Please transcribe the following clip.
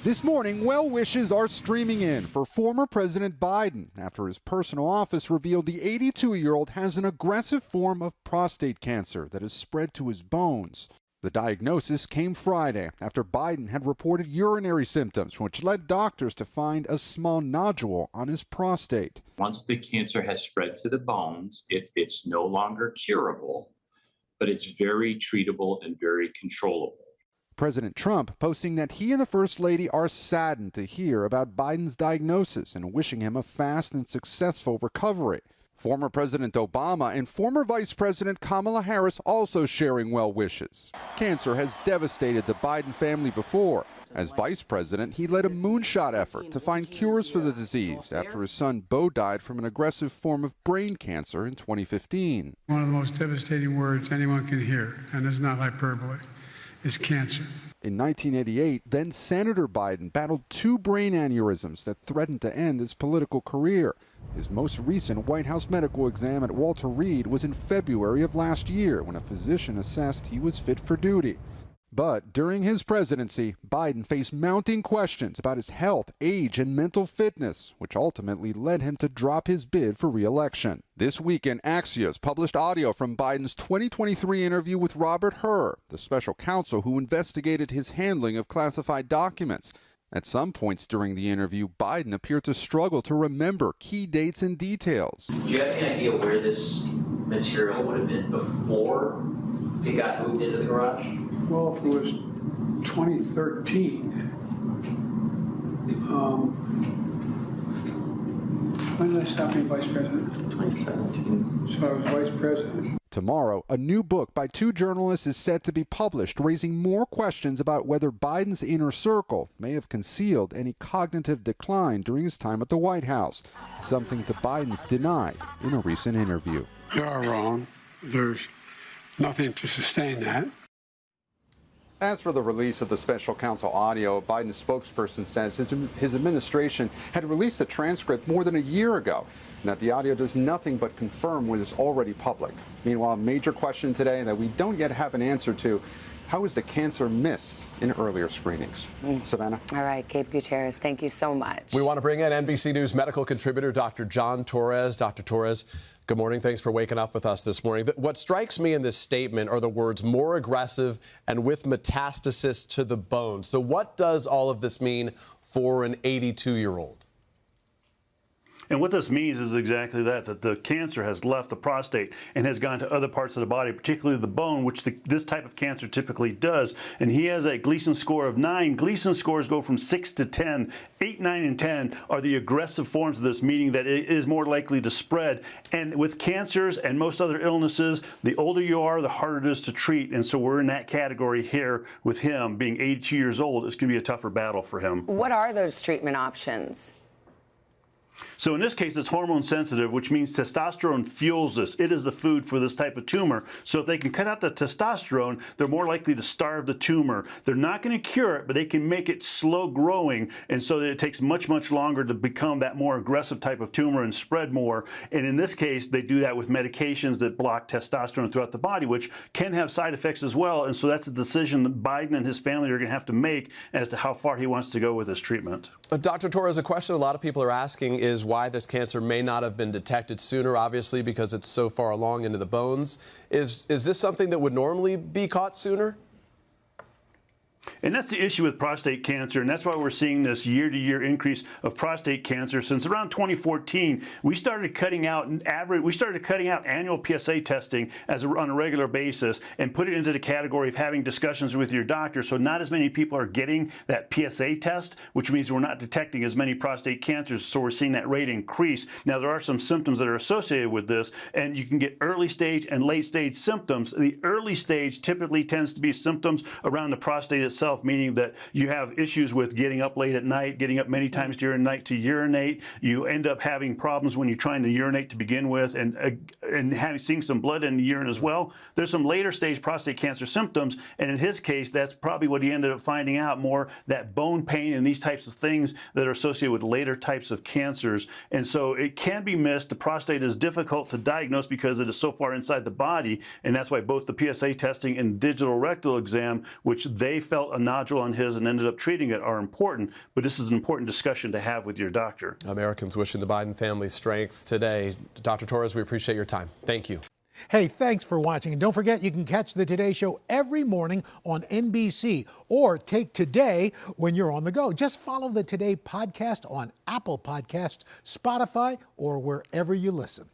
This morning, well wishes are streaming in for former President Biden after his personal office revealed the 82-year-old has an aggressive form of prostate cancer that has spread to his bones. The diagnosis came Friday after Biden had reported urinary symptoms, which led doctors to find a small nodule on his prostate. Once the cancer has spread to the bones, it's no longer curable, but it's very treatable and very controllable. President Trump posting that he and the First Lady are saddened to hear about Biden's diagnosis and wishing him a fast and successful recovery. Former President Obama and former Vice President Kamala Harris also sharing well wishes. Cancer has devastated the Biden family before. As vice president, he led a moonshot effort to find cures for the disease after his son Beau died from an aggressive form of brain cancer in 2015. One of the most devastating words anyone can hear, and it's not hyperbole, is cancer. In 1988, then Senator Biden battled 2 brain aneurysms that threatened to end his political career. His most recent White House medical exam at Walter Reed was in February of last year when a physician assessed he was fit for duty. But during his presidency, Biden faced mounting questions about his health, age, and mental fitness, which ultimately led him to drop his bid for re-election. This weekend, Axios published audio from Biden's 2023 interview with Robert Hur, the special counsel who investigated his handling of classified documents. At some points during the interview, Biden appeared to struggle to remember key dates and details. Do you have any idea where this material would have been before it got moved into the garage? Well, if it was 2013, when did I stop being vice president? 2017. So I was vice president. Tomorrow, a new book by 2 journalists is set to be published, raising more questions about whether Biden's inner circle may have concealed any cognitive decline during his time at the White House, something the Bidens denied in a recent interview. You are wrong. There's nothing to sustain that. As for the release of the special counsel audio, Biden's spokesperson says his administration had released the transcript more than a year ago, and that the audio does nothing but confirm what is already public. Meanwhile, a major question today that we don't yet have an answer to: how is the cancer missed in earlier screenings? Savannah? All right, Gabe Gutierrez, thank you so much. We want to bring in NBC News medical contributor Dr. John Torres. Dr. Torres, good morning. Thanks for waking up with us this morning. What strikes me in this statement are the words "more aggressive" and "with metastasis to the bone." So what does all of this mean for an 82-year-old? And what this means is exactly that the cancer has left the prostate and has gone to other parts of the body, particularly the bone, which this type of cancer typically does. And he has a Gleason score of 9. Gleason scores go from 6 to 10. 8, 9, and 10 are the aggressive forms of this, meaning that it is more likely to spread. And with cancers and most other illnesses, the older you are, the harder it is to treat. And so we're in that category here with him being 82 years old. It's going to be a tougher battle for him. What are those treatment options? So in this case, it's hormone sensitive, which means testosterone fuels this. It is the food for this type of tumor. So if they can cut out the testosterone, they're more likely to starve the tumor. They're not going to cure it, but they can make it slow growing, and so that it takes much, much longer to become that more aggressive type of tumor and spread more. And in this case, they do that with medications that block testosterone throughout the body, which can have side effects as well. And so that's a decision that Biden and his family are going to have to make as to how far he wants to go with this treatment. Dr. Torres, a question a lot of people are asking is why this cancer may not have been detected sooner, obviously, because it's so far along into the bones. Is this something that would normally be caught sooner? And that's the issue with prostate cancer, and that's why we're seeing this year-to-year increase of prostate cancer. Since around 2014, we started cutting out annual PSA testing on a regular basis and put it into the category of having discussions with your doctor. So not as many people are getting that PSA test, which means we're not detecting as many prostate cancers. So we're seeing that rate increase. Now there are some symptoms that are associated with this, and you can get early stage and late stage symptoms. The early stage typically tends to be symptoms around the prostate itself, meaning that you have issues with getting up late at night, getting up many times during the night to urinate. You end up having problems when you're trying to urinate to begin with, and seeing some blood in the urine as well. There's some later stage prostate cancer symptoms, and in his case, that's probably what he ended up finding out more, that bone pain and these types of things that are associated with later types of cancers. And so it can be missed. The prostate is difficult to diagnose because it is so far inside the body, and that's why both the PSA testing and digital rectal exam, which they felt felt a nodule on his and ended up treating it are important, but this is an important discussion to have with your doctor. Americans wishing the Biden family strength today. Dr. Torres, we appreciate your time. Thank you. Hey, thanks for watching. And don't forget, you can catch the Today Show every morning on NBC or take Today when you're on the go. Just follow the Today podcast on Apple Podcasts, Spotify, or wherever you listen.